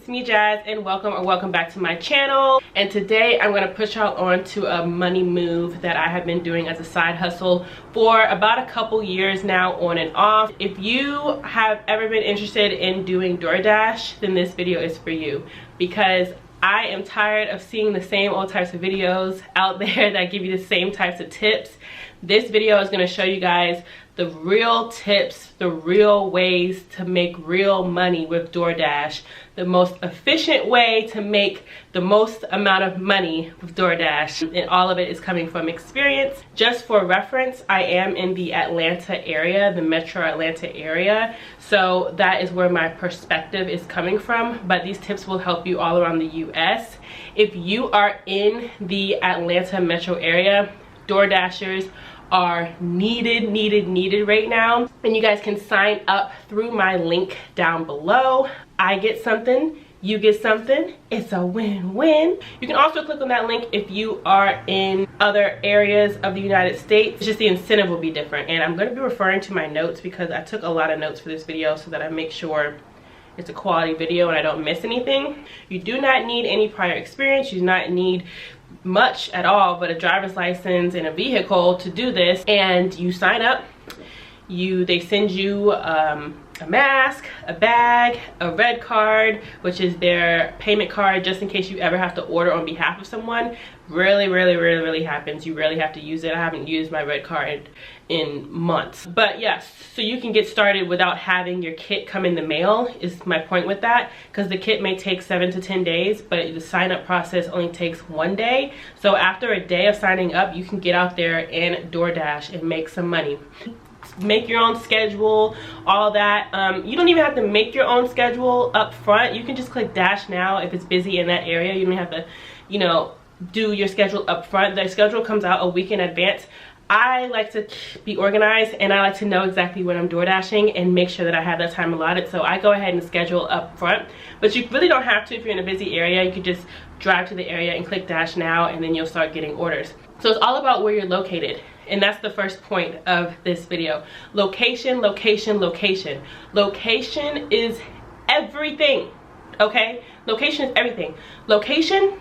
it's me Jazz, and welcome back to my channel. And today I'm going to push y'all on to a money move that I have been doing as a side hustle for about a couple years now, on and off. If you have ever been interested in doing Doordash, then this video is for you, because I am tired of seeing the same old types of videos out there that give you the same types of tips. This video is going to show you guys the real tips, the real ways to make real money with Doordash, the most efficient way to make the most amount of money with Doordash, and all of it is coming from experience. Just for reference, I am in the Atlanta area, the metro Atlanta area, so that is where my perspective is coming from, but these tips will help you all around the US. If you are in the Atlanta metro area, Doordashers are needed right now, and you guys can sign up through my link down below. I get something, you get something, it's a win-win. You can also click on that link if you are in other areas of the United States. It's just the incentive will be different, and I'm going to be referring to my notes because I took a lot of notes for this video so that I make sure it's a quality video and I don't miss anything. You do not need any prior experience. You do not need much at all but a driver's license and a vehicle to do this. And you sign up, they send you a mask, a bag, a red card, which is their payment card, just in case you ever have to order on behalf of someone. Rarely happens. You rarely have to use it. I haven't used my red card in months. But yes, so you can get started without having your kit come in the mail, is my point with that, because the kit may take 7 to 10 days, but the sign up process only takes 1 day. So after a day of signing up, you can get out there and Doordash and make some money. Make your own schedule, all that. You don't even have to make your own schedule up front. You can just click Dash Now if it's busy in that area. You don't have to, you know, do your schedule up front. The schedule comes out a week in advance. I like to be organized, and I like to know exactly when I'm Doordashing and make sure that I have that time allotted, so I go ahead and schedule up front. But you really don't have to. If you're in a busy area, you could just drive to the area and click Dash Now, and then you'll start getting orders. So it's all about where you're located, and that's the first point of this video. Location, location, location. Location is everything, okay? Location is everything. Location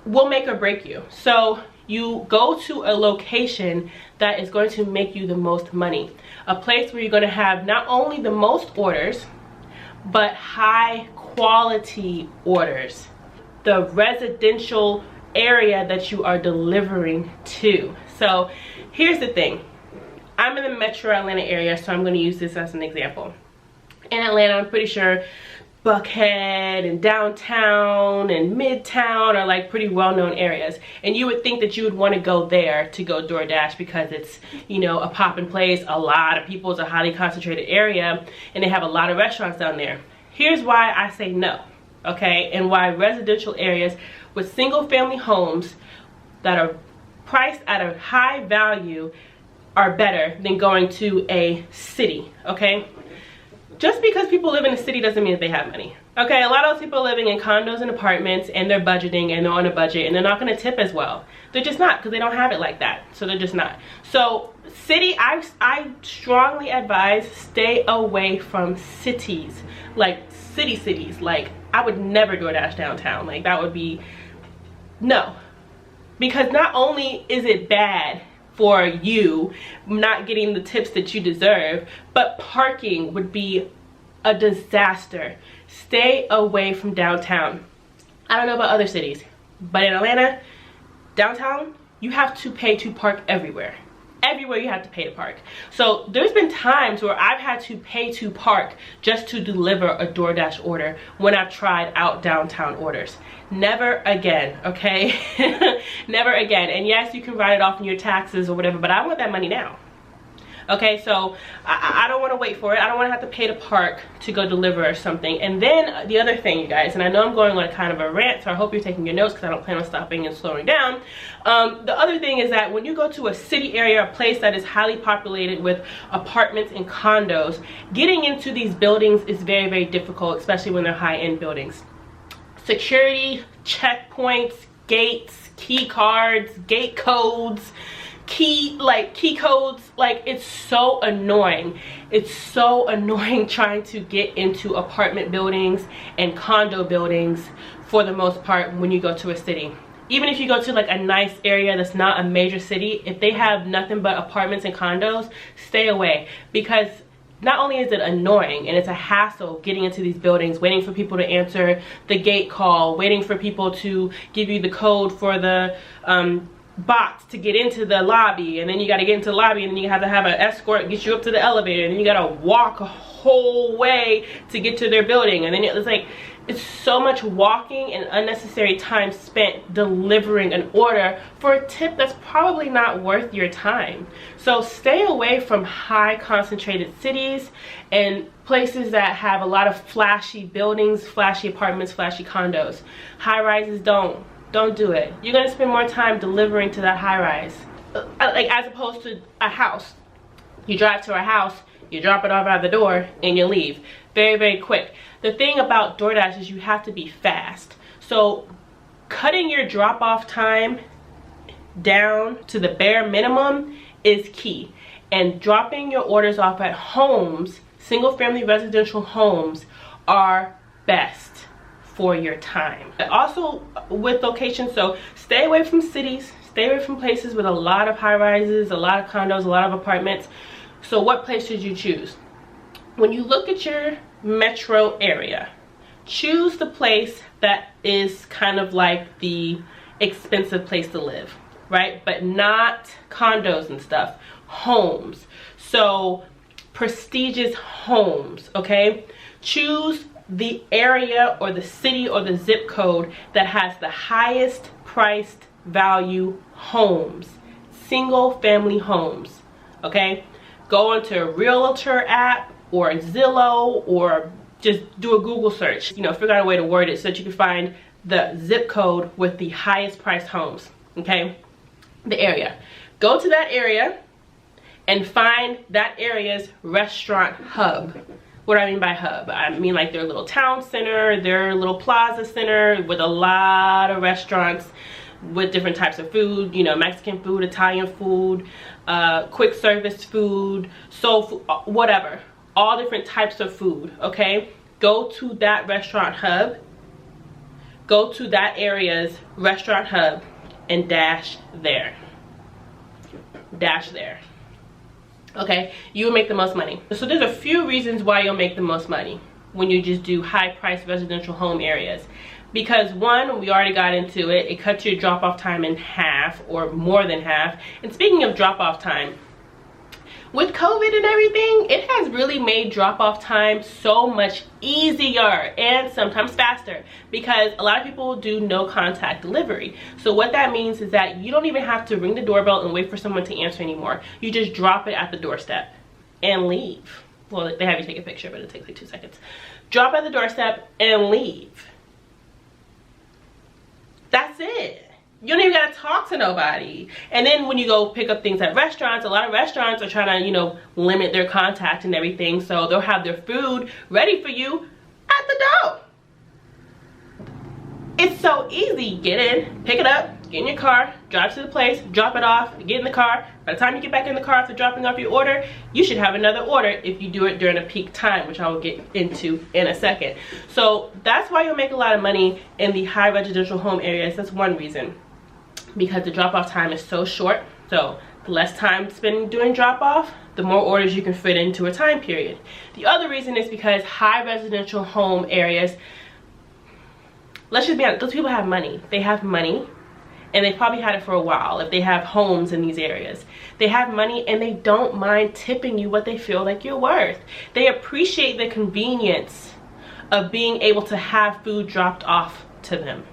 will make or break you. So you go to a location that is going to make you the most money. A place where you're going to have not only the most orders, but high quality orders. The residential area that you are delivering to. So here's the thing. I'm in the metro Atlanta area, so I'm going to use this as an example. In Atlanta, I'm pretty sure Buckhead and downtown and midtown are like pretty well-known areas, and you would think that you would want to go there to go Doordash because it's, you know, a poppin' place, a lot of people, it's a highly concentrated area, and they have a lot of restaurants down there. Here's why I say no, okay, and why residential areas with single family homes that are priced at a high value are better than going to a city, okay? Just because people live in a city doesn't mean that they have money. Okay, a lot of those people are living in condos and apartments, and they're budgeting, and they're on a budget, and they're not gonna tip as well. They're just not, because they don't have it like that. So they're just not. So city, I strongly advise stay away from cities. Like cities. Like I would never Doordash downtown. Like that would be, no. Because not only is it bad for you not getting the tips that you deserve, but parking would be a disaster. Stay away from downtown. I don't know about other cities, but in Atlanta, downtown, you have to pay to park everywhere. Everywhere you have to pay to park. So there's been times where I've had to pay to park just to deliver a Doordash order when I've tried out downtown orders. Never again, okay? Never again. And yes, you can write it off in your taxes or whatever, but I want that money now. Okay, so I don't want to wait for it. I don't want to have to pay to park to go deliver or something. And then the other thing, you guys, and I know I'm going on kind of a rant, so I hope you're taking your notes because I don't plan on stopping and slowing down. The other thing is that when you go to a city area, a place that is highly populated with apartments and condos, getting into these buildings is very difficult, especially when they're high-end buildings. Security, checkpoints, gates, key cards, gate codes, key codes. Like, it's so annoying. It's so annoying trying to get into apartment buildings and condo buildings for the most part when you go to a city. Even if you go to like a nice area that's not a major city, if they have nothing but apartments and condos, stay away, because not only is it annoying and it's a hassle getting into these buildings, waiting for people to answer the gate call, waiting for people to give you the code for the box to get into the lobby, and then you got to get into the lobby, and then you have to have an escort get you up to the elevator, and then you got to walk a whole way to get to their building, and then it's like, it's so much walking and unnecessary time spent delivering an order for a tip that's probably not worth your time. So stay away from high concentrated cities and places that have a lot of flashy buildings, flashy apartments, flashy condos. High rises, don't do it. You're gonna spend more time delivering to that high rise, like, as opposed to a house. You drive to a house, you drop it off out the door, and you leave. Very, very quick. The thing about DoorDash is you have to be fast. So cutting your drop-off time down to the bare minimum is key. And dropping your orders off at homes, single-family residential homes, are best for your time. Also with locations, so stay away from cities, stay away from places with a lot of high-rises, a lot of condos, a lot of apartments. So what place should you choose? When you look at your metro area, choose the place that is kind of like the expensive place to live, right? But not condos and stuff, homes. So prestigious homes, okay? Choose the area or the city or the zip code that has the highest priced value homes, single family homes, okay? Go onto a realtor app or Zillow, or just do a Google search, you know, figure out a way to word it so that you can find the zip code with the highest priced homes, okay? The area. Go to that area and find that area's restaurant hub. What do I mean by hub? I mean like their little town center, their little plaza center with a lot of restaurants with different types of food, you know, Mexican food, Italian food, quick service food, soul food, whatever. All different types of food, okay? Go to that restaurant hub, go to that area's restaurant hub, and dash there. Dash there. Okay, you will make the most money. So there's a few reasons why you'll make the most money when you just do high-priced residential home areas. Because one, we already got into it, it cuts your drop-off time in half or more than half. And speaking of drop-off time, with COVID and everything, it has really made drop-off time so much easier and sometimes faster, because a lot of people do no contact delivery. So what that means is that you don't even have to ring the doorbell and wait for someone to answer anymore. You just drop it at the doorstep and leave. Well, they have you take a picture, but it takes like 2 seconds. Drop at the doorstep and leave. That's it. You don't even gotta talk to nobody. And then when you go pick up things at restaurants, a lot of restaurants are trying to, you know, limit their contact and everything. So they'll have their food ready for you at the door. It's so easy. Get in, pick it up, get in your car, drive to the place, drop it off, get in the car. By the time you get back in the car after dropping off your order, you should have another order if you do it during a peak time, which I will get into in a second. So that's why you'll make a lot of money in the high residential home areas. That's one reason. Because the drop-off time is so short. So the less time spent doing drop-off, the more orders you can fit into a time period. The other reason is because high residential home areas, let's just be honest, those people have money. They have money, and they've probably had it for a while if they have homes in these areas. They have money and they don't mind tipping you what they feel like you're worth. They appreciate the convenience of being able to have food dropped off to them.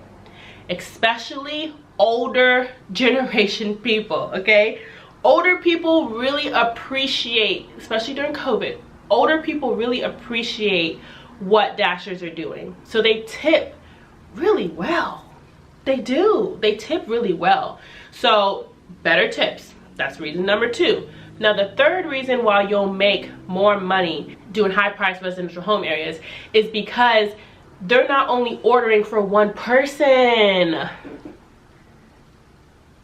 Especially older generation people, okay? Older people really appreciate, especially during COVID, older people really appreciate what Dashers are doing. So they tip really well. They do. They tip really well. So better tips. That's reason number 2. Now the third reason why you'll make more money doing high-priced residential home areas is because they're not only ordering for one person.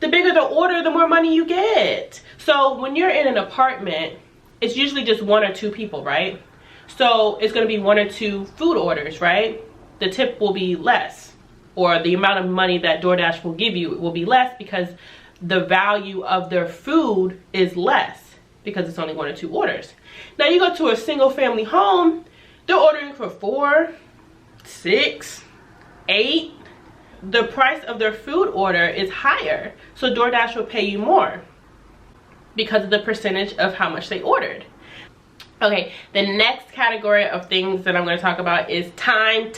The bigger the order, the more money you get. So when you're in an apartment, it's usually just 1 or 2 people, right? So it's going to be 1 or 2 food orders, right? The tip will be less, or the amount of money that DoorDash will give you will be less because the value of their food is less because it's only 1 or 2 orders. Now you go to a single family home, they're ordering for 4, 6, 8. The price of their food order is higher, so DoorDash will pay you more because of the percentage of how much they ordered. Okay, the next category of things that I'm going to talk about is time,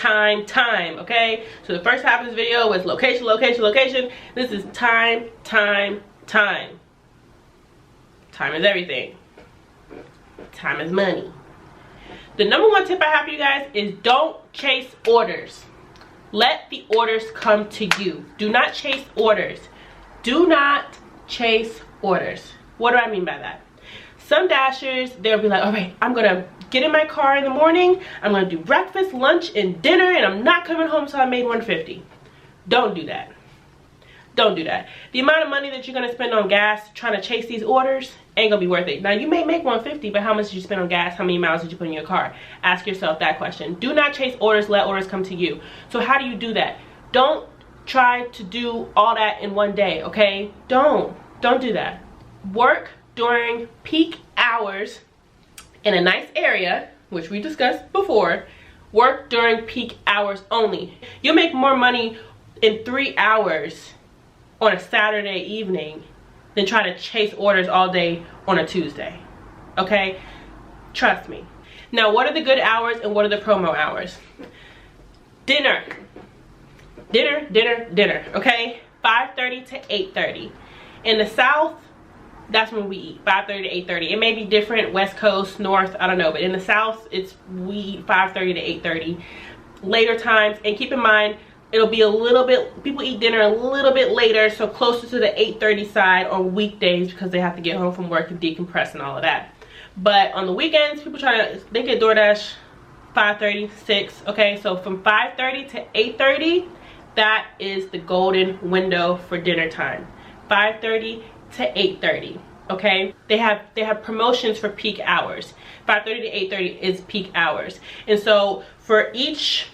okay? So the first half of this video was location, location, location. This is time. Time is everything. Time is money. The number 1 tip I have for you guys is don't chase orders. Let the orders come to you. Do not chase orders. Do not chase orders. What do I mean by that? Some Dashers, they'll be like, all right, I'm gonna get in my car in the morning, I'm gonna do breakfast, lunch, and dinner, and I'm not coming home till I made $150. Don't do that. Don't do that. The amount of money that you're gonna spend on gas trying to chase these orders ain't gonna be worth it. Now you may make $150, but how much did you spend on gas? How many miles did you put in your car? Ask yourself that question. Do not chase orders, let orders come to you. So how do you do that? Don't try to do all that in one day, okay? Don't do that. Work during peak hours in a nice area, which we discussed before. Work during peak hours only. You'll make more money in 3 hours on a Saturday evening than try to chase orders all day on a Tuesday, okay? Trust me. Now, what are the good hours and what are the promo hours? Dinner, okay? 5:30 to 8:30. In the South, that's when we eat, 5:30 to 8:30. It may be different, West Coast, North, I don't know, but in the South, we eat 5:30 to 8:30. Later times, and keep in mind, it'll be a little bit, people eat dinner a little bit later, so closer to the 8:30 side on weekdays because they have to get home from work and decompress and all of that. But on the weekends, people they get DoorDash 5:30, 6, okay? So from 5:30 to 8:30, that is the golden window for dinner time. 5:30 to 8:30, okay? They have promotions for peak hours. 5:30 to 8:30 is peak hours. And so for each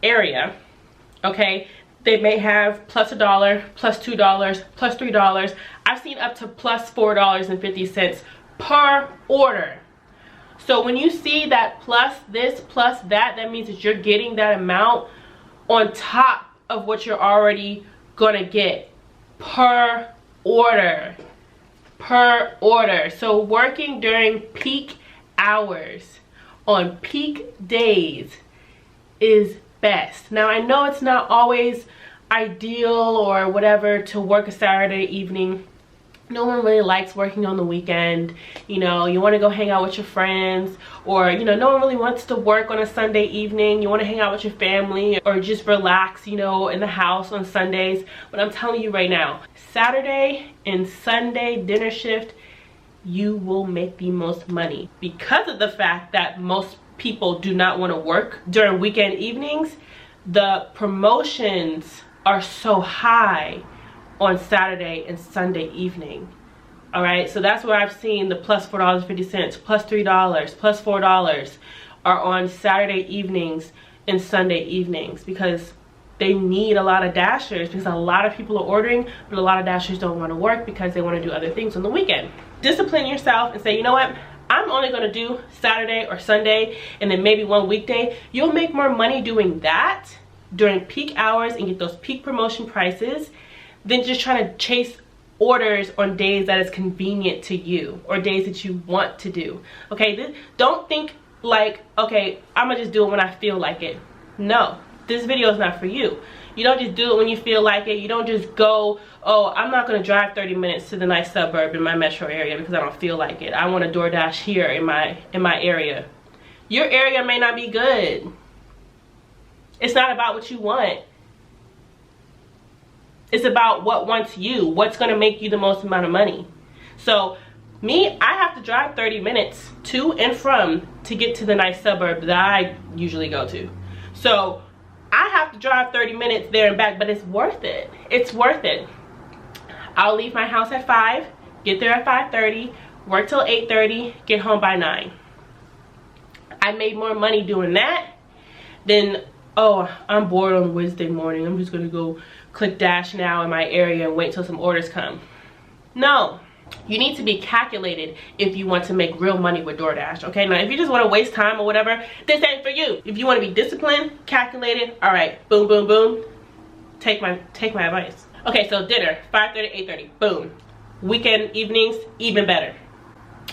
area, okay, they may have plus $1, plus $2, plus $3. I've seen up to plus $4.50 per order. So when you see that plus this, plus that, that means that you're getting that amount on top of what you're already gonna get per order. So working during peak hours on peak days is best. Now I know it's not always ideal or whatever to work a Saturday evening. No one really likes working on the weekend. You know, you want to go hang out with your friends, or you know, no one really wants to work on a Sunday evening. You want to hang out with your family or just relax, you know, in the house on Sundays. But I'm telling you right now, Saturday and Sunday dinner shift, you will make the most money because of the fact that most people do not want to work during weekend evenings. The promotions are so high on Saturday and Sunday evening. All right, so that's where I've seen the plus $4.50, plus $3, plus $4 are on Saturday evenings and Sunday evenings because they need a lot of Dashers, because a lot of people are ordering, but a lot of Dashers don't want to work because they want to do other things on the weekend. Discipline yourself and say, you know what, I'm only going to do Saturday or Sunday and then maybe one weekday. You'll make more money doing that during peak hours and get those peak promotion prices than just trying to chase orders on days that is convenient to you or days that you want to do. Okay, don't think like, okay, I'm gonna just do it when I feel like it. No, this video is not for you. You don't just do it when you feel like it. You don't just go, oh, I'm not gonna drive 30 minutes to the nice suburb in my metro area because I don't feel like it. I want a DoorDash here in my area. Your area may not be good. It's not about what you want. It's about what wants you, what's gonna make you the most amount of money. So me, I have to drive 30 minutes to and from to get to the nice suburb that I usually go to. So I have to drive 30 minutes there and back, but it's worth it. It's worth it. I'll leave my house at 5, get there at 5:30, work till 8:30, get home by 9. I made more money doing that than, oh, I'm bored on Wednesday morning, I'm just gonna go click Dash Now in my area and wait till some orders come. No, you need to be calculated if you want to make real money with DoorDash, okay? Now, if you just want to waste time or whatever, this ain't for you. If you want to be disciplined, calculated, all right, boom, boom, boom, take my advice. Okay, so dinner, 5:30, 8:30, boom. Weekend evenings, even better.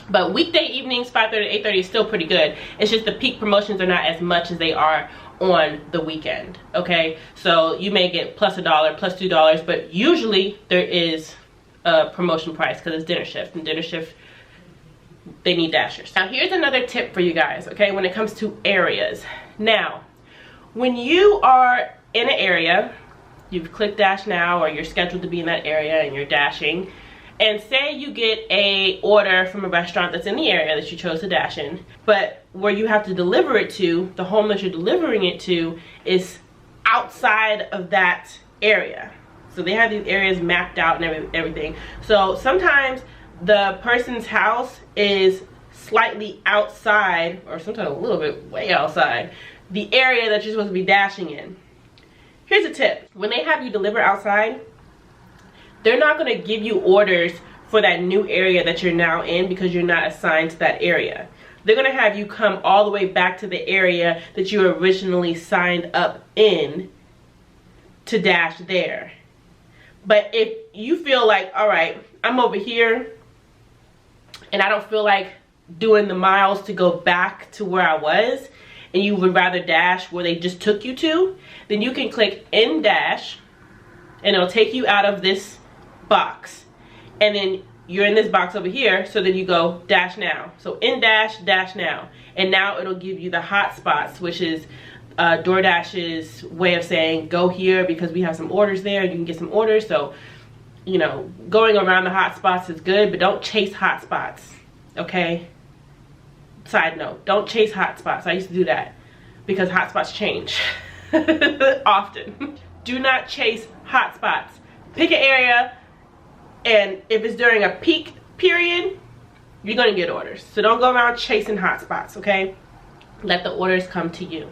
But weekday evenings, 5:30 to 8:30 is still pretty good. It's just the peak promotions are not as much as they are on the weekend, okay? So you may get plus $1, plus $2, but usually there is a promotion price because it's dinner shift, and dinner shift, they need dashers. Now here's another tip for you guys, okay, when it comes to areas. Now, when you are in an area, you've clicked Dash Now, or you're scheduled to be in that area and you're dashing, and say you get a order from a restaurant that's in the area that you chose to dash in, but where you have to deliver it to, the home that you're delivering it to is outside of that area. So they have these areas mapped out and everything. So sometimes the person's house is slightly outside, or sometimes a little bit way outside, the area that you're supposed to be dashing in. Here's a tip. When they have you deliver outside, they're not going to give you orders for that new area that you're now in because you're not assigned to that area. They're going to have you come all the way back to the area that you originally signed up in to dash there. But if you feel like, all right, I'm over here and I don't feel like doing the miles to go back to where I was, and you would rather dash where they just took you to, then you can click in dash and it'll take you out of this box, and then you're in this box over here. So then you go Dash Now. So in dash, Dash Now, and now it'll give you the hot spots, which is DoorDash's way of saying go here because we have some orders there, you can get some orders. So, you know, going around the hot spots is good, but don't chase hot spots, okay? Side note, don't chase hot spots. I used to do that because hot spots change often. Do not chase hot spots. Pick an area, and if it's during a peak period, you're gonna get orders. So don't go around chasing hot spots, okay? Let the orders come to you.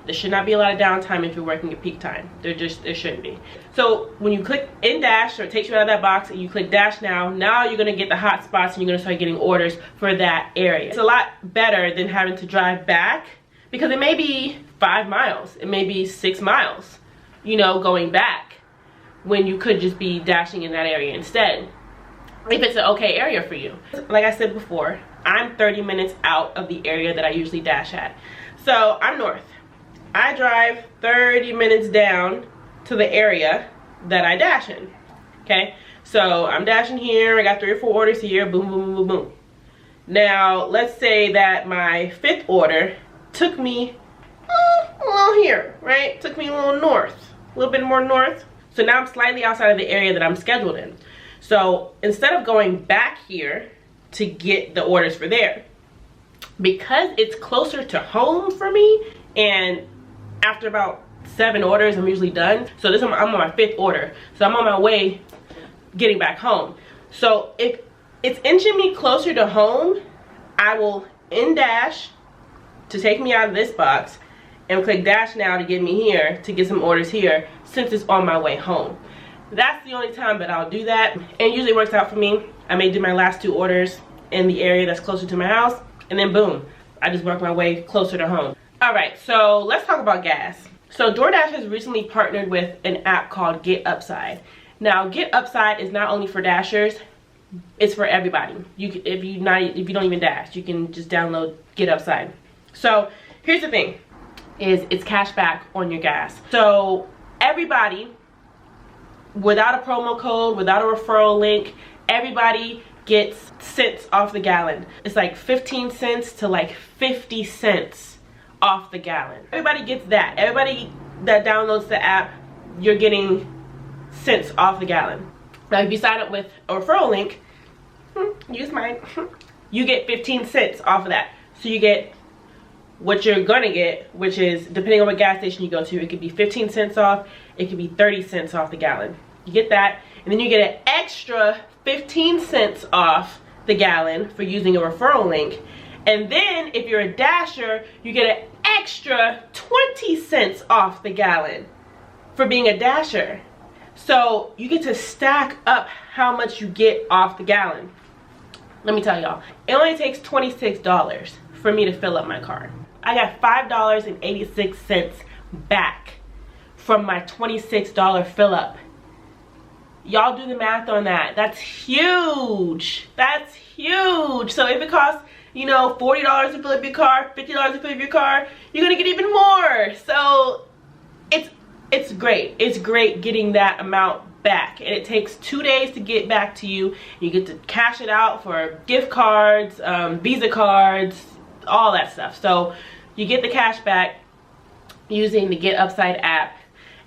There should not be a lot of downtime if you're working at peak time. There shouldn't be. So when you click in dash, or it takes you out of that box, and you click Dash Now, now you're gonna get the hot spots and you're gonna start getting orders for that area. It's a lot better than having to drive back, because it may be 5 miles, it may be 6 miles, you know, going back, when you could just be dashing in that area instead, if it's an okay area for you. Like I said before, I'm 30 minutes out of the area that I usually dash at. So I'm north. I drive 30 minutes down to the area that I dash in, okay? So I'm dashing here, I got 3 or 4 orders here, boom, boom, boom, boom, boom. Now, let's say that my 5th order took me a little here, right? Took me a little north, a little bit more north. So now I'm slightly outside of the area that I'm scheduled in. So instead of going back here to get the orders for there, because it's closer to home for me, and after about 7 orders, I'm usually done. So I'm on my 5th order. So I'm on my way getting back home. So if it's inching me closer to home, I will in dash to take me out of this box and click Dash Now to get me here to get some orders here, since it's on my way home. That's the only time that I'll do that, and usually works out for me. I may do my last 2 orders in the area that's closer to my house, and then boom, I just work my way closer to home. All right, so let's talk about gas. So DoorDash has recently partnered with an app called Get Upside. Now, Get Upside is not only for dashers, it's for everybody. If you don't even dash, you can just download Get Upside. So here's the thing, is it's cash back on your gas. So everybody, without a promo code, without a referral link, everybody gets cents off the gallon. It's like 15 cents to like 50 cents off the gallon. Everybody gets that. Everybody that downloads the app, you're getting cents off the gallon. Now if you sign up with a referral link, use mine, you get 15 cents off of that. So you get what you're gonna get, which is, depending on what gas station you go to, it could be 15 cents off, it could be 30 cents off the gallon. You get that, and then you get an extra 15 cents off the gallon for using a referral link. And then if you're a dasher, you get an extra 20 cents off the gallon for being a dasher. So you get to stack up how much you get off the gallon. Let me tell y'all, it only takes $26 for me to fill up my car. I got $5.86 back from my $26 fill up. Y'all do the math on that. That's huge. That's huge. So if it costs, you know, $40 to fill up your car, $50 to fill up your car, you're gonna get even more. So it's great. It's great getting that amount back, and it takes 2 days to get back to you. You get to cash it out for gift cards, Visa cards, all that stuff. So you get the cash back using the Get Upside app.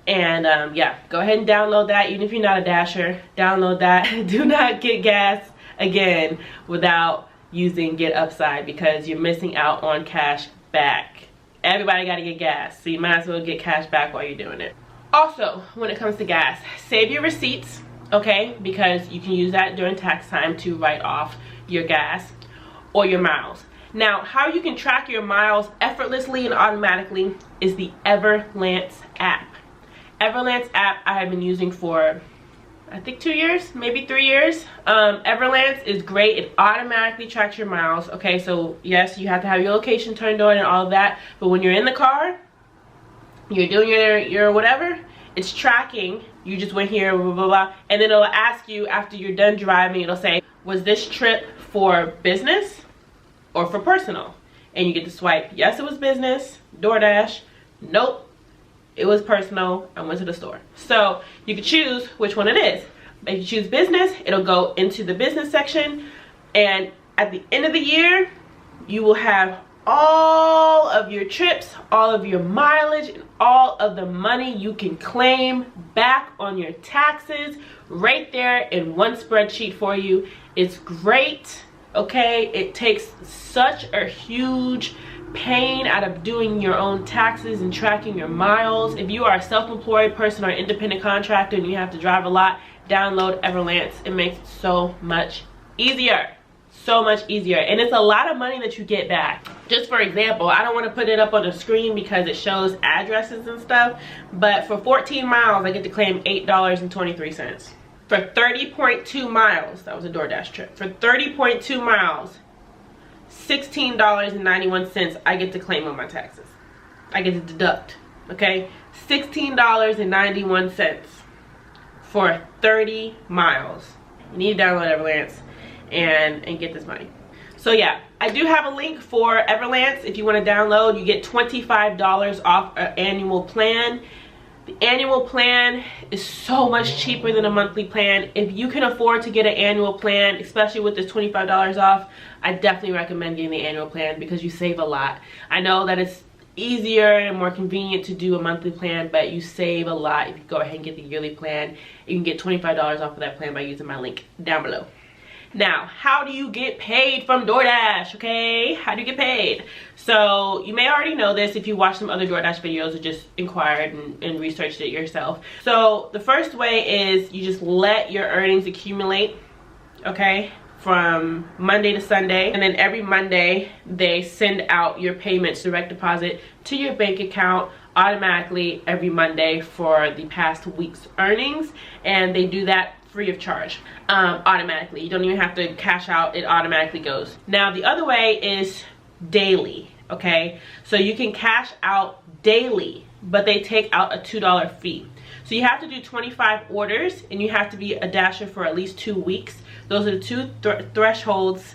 And yeah, go ahead and download that. Even if you're not a dasher, download that. Do not get gas again without using Get Upside, because you're missing out on cash back. Everybody got to get gas, so you might as well get cash back while you're doing it. Also, when it comes to gas, save your receipts, okay? Because you can use that during tax time to write off your gas or your miles. Now, how you can track your miles effortlessly and automatically is the Everlance app. Everlance app I have been using for, I think 2 years, maybe 3 years. Everlance is great. It automatically tracks your miles. Okay, so yes, you have to have your location turned on and all of that, but when you're in the car, you're doing your whatever, it's tracking. You just went here, blah, blah, blah, and then it'll ask you after you're done driving, it'll say, was this trip for business or for personal? And you get to swipe, yes, it was business, Doordash, nope, it was personal, I went to the store. So you can choose which one it is. If you choose business, it'll go into the business section, and at the end of the year, you will have all of your trips, all of your mileage, and all of the money you can claim back on your taxes right there in one spreadsheet for you. It's great, okay? It takes such a huge pain out of doing your own taxes and tracking your miles. If you are a self-employed person or independent contractor and you have to drive a lot, download Everlance. It makes it so much easier. So much easier, and it's a lot of money that you get back. Just for example, I don't want to put it up on the screen because it shows addresses and stuff, but for 14 miles I get to claim $8.23. For 30.2 miles, that was a Doordash trip, for 30.2 miles, $16.91 I get to claim on my taxes. I get to deduct, okay? $16.91 for 30 miles. You need to download Everlance and get this money. So yeah, I do have a link for Everlance. If you want to download, you get $25 off an annual plan. The annual plan is so much cheaper than a monthly plan. If you can afford to get an annual plan, especially with this $25 off, I definitely recommend getting the annual plan because you save a lot. I know that it's easier and more convenient to do a monthly plan, but you save a lot if you go ahead and get the yearly plan. You can get $25 off of that plan by using my link down below. Now, how do you get paid from Doordash, okay? How do you get paid? So, you may already know this if you watched some other Doordash videos or just inquired and researched it yourself. So, the first way is you just let your earnings accumulate, okay, from Monday to Sunday. And then every Monday, they send out your payments, direct deposit, to your bank account automatically every Monday for the past week's earnings. And they do that free of charge, automatically. You don't even have to cash out, it automatically goes. Now the other way is daily, okay? So you can cash out daily, but they take out a $2 fee. So you have to do 25 orders and you have to be a dasher for at least 2 weeks. Those are the two thresholds.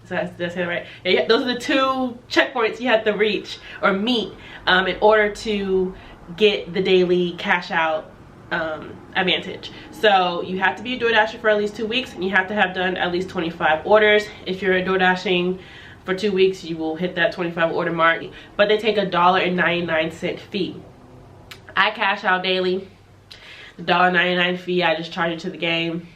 Did I say that right? Yeah, those are the 2 checkpoints you have to reach or meet in order to get the daily cash out advantage. So you have to be a DoorDasher for at least 2 weeks and you have to have done at least 25 orders. If you're DoorDashing for 2 weeks, you will hit that 25 order mark, but they take a $1.99 fee. I cash out daily. The $1.99 fee, I just charge it to the game.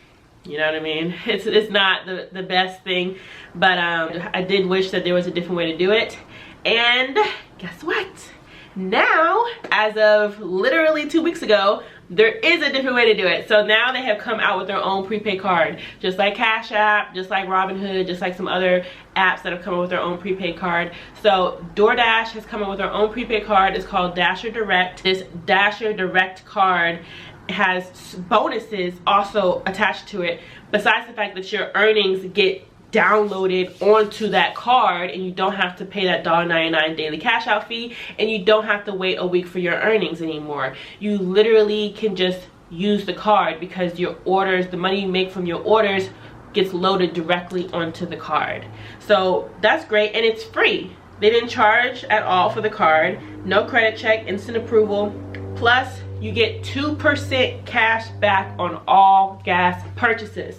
You know what I mean? It's not the best thing, but I did wish that there was a different way to do it. And guess what? Now, as of literally 2 weeks ago, there is a different way to do it. So now they have come out with their own prepaid card, just like Cash App, just like Robinhood, just like some other apps that have come up with their own prepaid card. So DoorDash has come up with their own prepaid card. It's called Dasher Direct. This Dasher Direct card has bonuses also attached to it, besides the fact that your earnings get downloaded onto that card, and you don't have to pay that $1.99 daily cash out fee, and you don't have to wait a week for your earnings anymore. You literally can just use the card because your orders, the money you make from your orders, gets loaded directly onto the card. So that's great, and it's free. They didn't charge at all for the card. No credit check, instant approval. Plus you get 2% cash back on all gas purchases.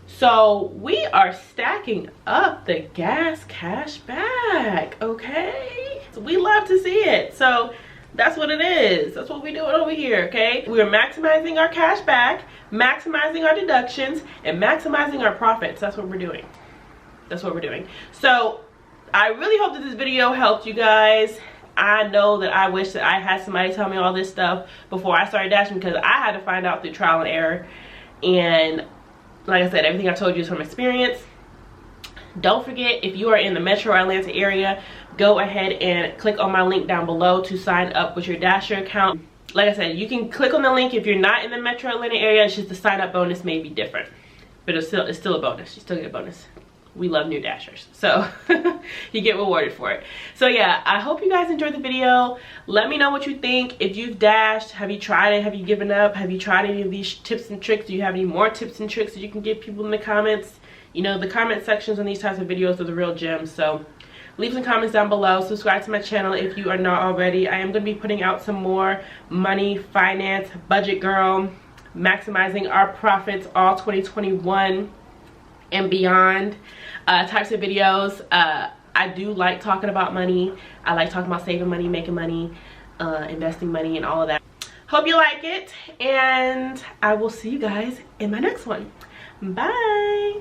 So we are stacking up the gas cash back, okay? So we love to see it. So that's what it is. That's what we're doing over here, okay? We're maximizing our cash back, maximizing our deductions, and maximizing our profits. That's what we're doing. That's what we're doing. So I really hope that this video helped you guys. I know that I wish that I had somebody tell me all this stuff before I started dashing, because I had to find out through trial and error. And like I said, everything I told you is from experience. Don't forget, if you are in the Metro Atlanta area, go ahead and click on my link down below to sign up with your Dasher account. Like I said, you can click on the link if you're not in the Metro Atlanta area. It's just the sign up bonus may be different, but it's still a bonus. You still get a bonus. We love new Dashers, so you get rewarded for it. So yeah, I hope you guys enjoyed the video. Let me know what you think. If you've dashed, have you tried it? Have you given up? Have you tried any of these tips and tricks? Do you have any more tips and tricks that you can give people in the comments? You know, the comment sections on these types of videos are the real gems. So leave some comments down below. Subscribe to my channel if you are not already. I am going to be putting out some more money, finance, budget girl, maximizing our profits all 2021 and beyond types of videos. I do like talking about money. I like talking about saving money, making money, investing money, and all of that. Hope you like it, and I will see you guys in my next one. Bye.